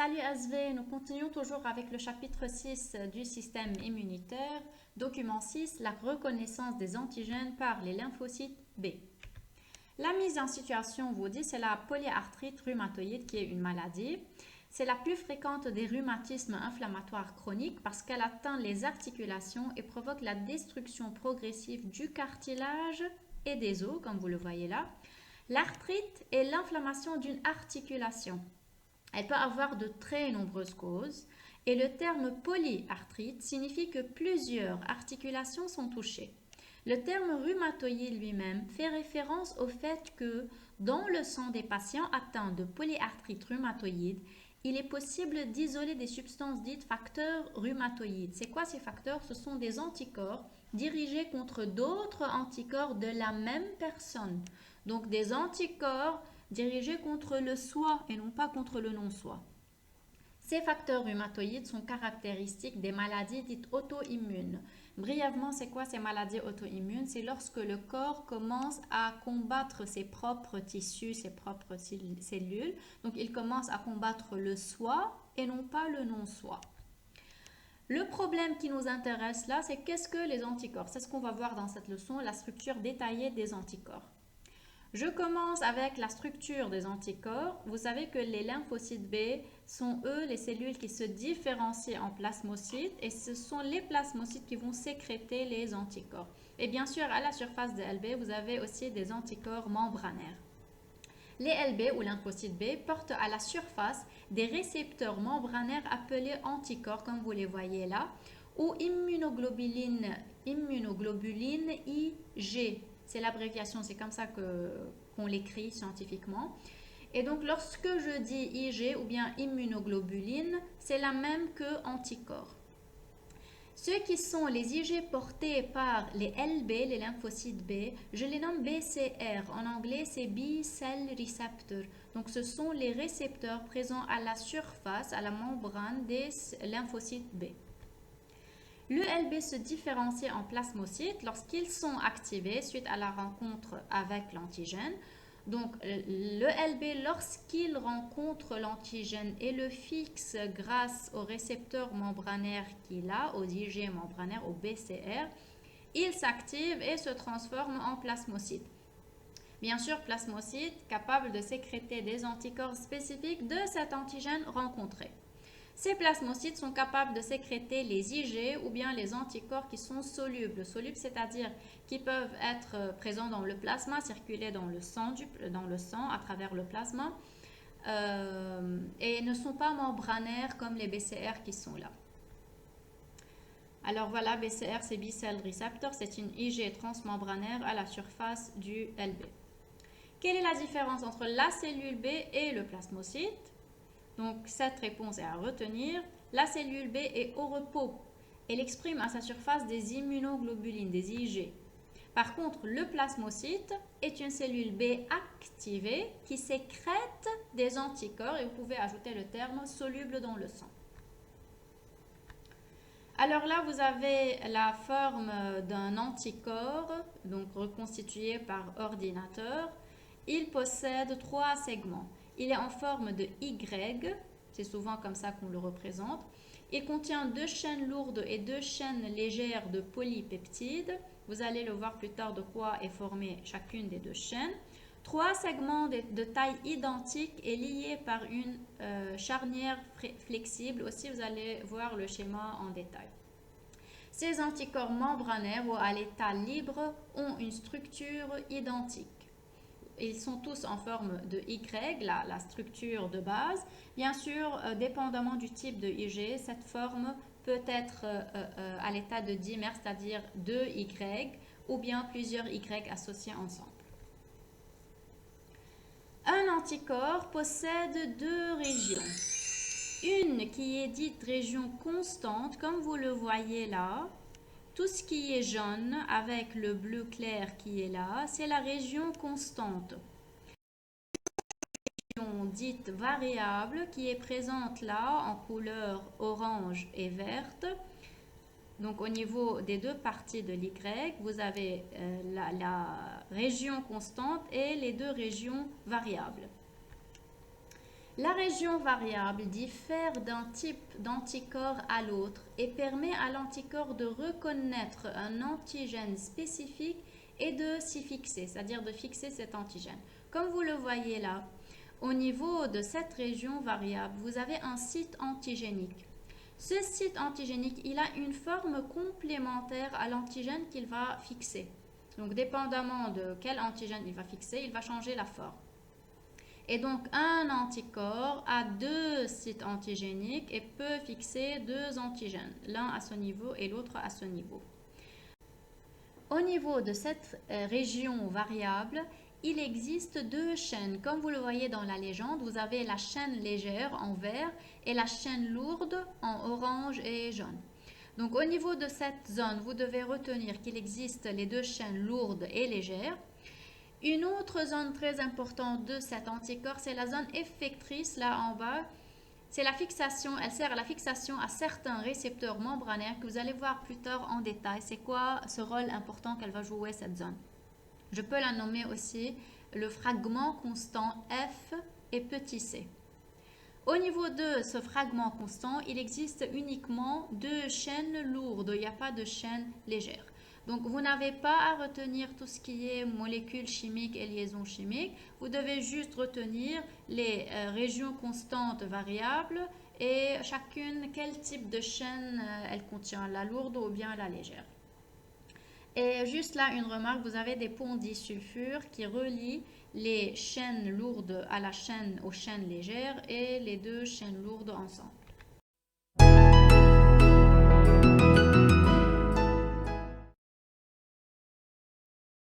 Salut SV, nous continuons toujours avec le chapitre 6 du système immunitaire. Document 6, la reconnaissance des antigènes par les lymphocytes B. La mise en situation, vous dit, c'est la polyarthrite rhumatoïde qui est une maladie. C'est la plus fréquente des rhumatismes inflammatoires chroniques parce qu'elle atteint les articulations et provoque la destruction progressive du cartilage et des os, comme vous le voyez là. L'arthrite est l'inflammation d'une articulation. Elle peut avoir de très nombreuses causes et le terme polyarthrite signifie que plusieurs articulations sont touchées. Le terme rhumatoïde lui-même fait référence au fait que dans le sang des patients atteints de polyarthrite rhumatoïde, il est possible d'isoler des substances dites facteurs rhumatoïdes. C'est quoi ces facteurs? Ce sont des anticorps dirigés contre d'autres anticorps de la même personne. Donc des anticorps dirigés contre le soi et non pas contre le non-soi. Ces facteurs rhumatoïdes sont caractéristiques des maladies dites auto-immunes. Brièvement, c'est quoi ces maladies auto-immunes? C'est lorsque le corps commence à combattre ses propres tissus, ses propres cellules. Donc, il commence à combattre le soi et non pas le non-soi. Le problème qui nous intéresse là, c'est qu'est-ce que les anticorps? C'est ce qu'on va voir dans cette leçon, la structure détaillée des anticorps. Je commence avec la structure des anticorps. Vous savez que les lymphocytes B sont eux les cellules qui se différencient en plasmocytes et ce sont les plasmocytes qui vont sécréter les anticorps. Et bien sûr, à la surface des LB, vous avez aussi des anticorps membranaires. Les LB ou lymphocytes B portent à la surface des récepteurs membranaires appelés anticorps, comme vous les voyez là, ou immunoglobuline IG. C'est l'abréviation, c'est comme ça qu'on l'écrit scientifiquement. Et donc, lorsque je dis IG ou bien immunoglobuline, c'est la même que anticorps. Ceux qui sont les IG portés par les LB, les lymphocytes B, je les nomme BCR. En anglais, c'est B-cell receptor. Donc, ce sont les récepteurs présents à la surface, à la membrane des lymphocytes B. Le LB se différencie en plasmocytes lorsqu'ils sont activés suite à la rencontre avec l'antigène. Donc, le LB, lorsqu'il rencontre l'antigène et le fixe grâce au récepteur membranaire qu'il a, aux IG membranaires, au BCR, il s'active et se transforme en plasmocyte. Bien sûr, plasmocyte capable de sécréter des anticorps spécifiques de cet antigène rencontré. Ces plasmocytes sont capables de sécréter les IG ou bien les anticorps qui sont solubles. Solubles, c'est-à-dire qui peuvent être présents dans le plasma, circuler dans le sang à travers le plasma et ne sont pas membranaires comme les BCR qui sont là. Alors voilà, BCR, c'est B-cell receptor, c'est une IG transmembranaire à la surface du LB. Quelle est la différence entre la cellule B et le plasmocyte? Donc, cette réponse est à retenir. La cellule B est au repos. Elle exprime à sa surface des immunoglobulines, des IG. Par contre, le plasmocyte est une cellule B activée qui sécrète des anticorps et vous pouvez ajouter le terme soluble dans le sang. Alors là, vous avez la forme d'un anticorps, donc reconstitué par ordinateur. Il possède 3 segments. Il est en forme de Y, c'est souvent comme ça qu'on le représente. Il contient 2 chaînes lourdes et 2 chaînes légères de polypeptides. Vous allez le voir plus tard de quoi est formée chacune des 2 chaînes. 3 segments de taille identique et liés par une charnière flexible. Aussi, vous allez voir le schéma en détail. Ces anticorps membranaires ou à l'état libre ont une structure identique. Ils sont tous en forme de Y, la structure de base. Bien sûr, dépendamment du type de IG, cette forme peut être à l'état de dimère, c'est-à-dire 2 Y, ou bien plusieurs Y associés ensemble. Un anticorps possède 2 régions. Une qui est dite région constante, comme vous le voyez là. Tout ce qui est jaune avec le bleu clair qui est là, c'est la région constante. La région dite variable qui est présente là en couleur orange et verte. Donc au niveau des 2 parties de l'Y, vous avez la région constante et les 2 régions variables. La région variable diffère d'un type d'anticorps à l'autre et permet à l'anticorps de reconnaître un antigène spécifique et de s'y fixer, c'est-à-dire de fixer cet antigène. Comme vous le voyez là, au niveau de cette région variable, vous avez un site antigénique. Ce site antigénique, il a une forme complémentaire à l'antigène qu'il va fixer. Donc, dépendamment de quel antigène il va fixer, il va changer la forme. Et donc, un anticorps a deux sites antigéniques et peut fixer deux antigènes, l'un à ce niveau et l'autre à ce niveau. Au niveau de cette région variable, il existe deux chaînes. Comme vous le voyez dans la légende, vous avez la chaîne légère en vert et la chaîne lourde en orange et jaune. Donc, au niveau de cette zone, vous devez retenir qu'il existe les deux chaînes lourdes et légères. Une autre zone très importante de cet anticorps, c'est la zone effectrice, là en bas. C'est la fixation, elle sert à la fixation à certains récepteurs membranaires que vous allez voir plus tard en détail. C'est quoi ce rôle important qu'elle va jouer, cette zone? Je peux la nommer aussi le fragment constant F et petit c. Au niveau de ce fragment constant, il existe uniquement deux chaînes lourdes, il n'y a pas de chaîne légère. Donc, vous n'avez pas à retenir tout ce qui est molécules chimiques et liaisons chimiques. Vous devez juste retenir les régions constantes variables et chacune, quel type de chaîne elle contient, la lourde ou bien la légère. Et juste là, une remarque, vous avez des ponts disulfures qui relient les chaînes lourdes aux chaînes légères et les deux chaînes lourdes ensemble.